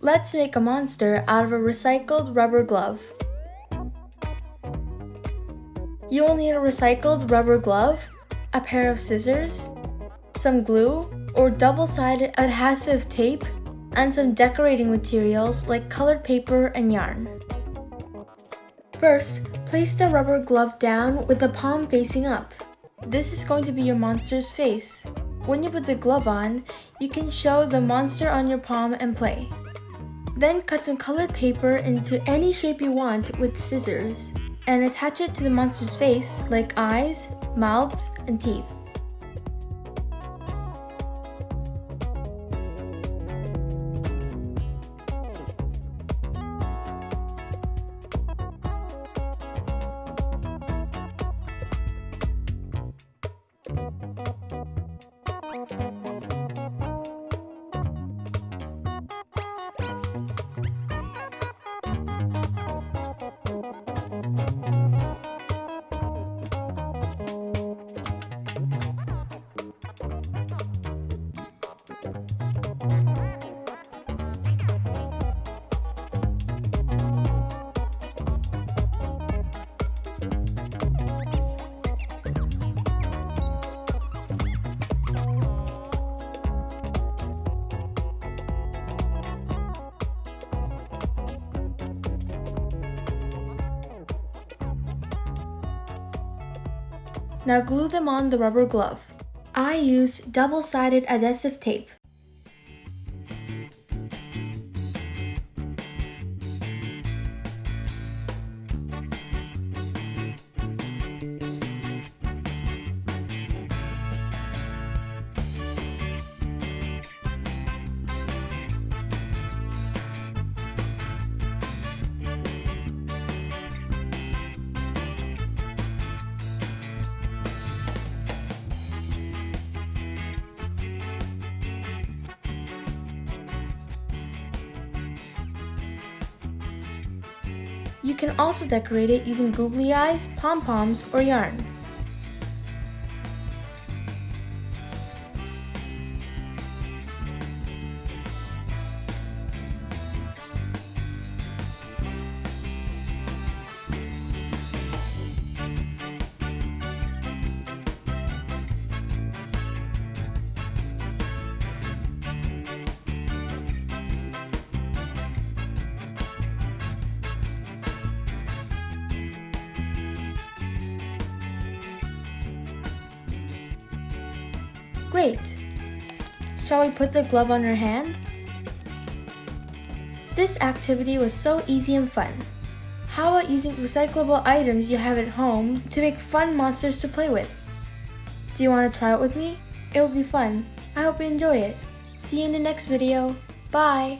Let's make a monster out of a recycled rubber glove. You will need a recycled rubber glove, a pair of scissors, some glue or double-sided adhesive tape, and some decorating materials like colored paper and yarn. First, place the rubber glove down with the palm facing up. This is going to be your monster's face. When you put the glove on, you can show the monster on your palm and play. Then cut some colored paper into any shape you want with scissors and attach it to the monster's face like eyes, mouths, and teeth. Now glue them on the rubber glove. I used double-sided adhesive tape. You can also decorate it using googly eyes, pom-poms, or yarn. Great! Shall we put the glove on her hand? This activity was so easy and fun. How about using recyclable items you have at home to make fun monsters to play with? Do you want to try it with me? It will be fun. I hope you enjoy it. See you in the next video. Bye!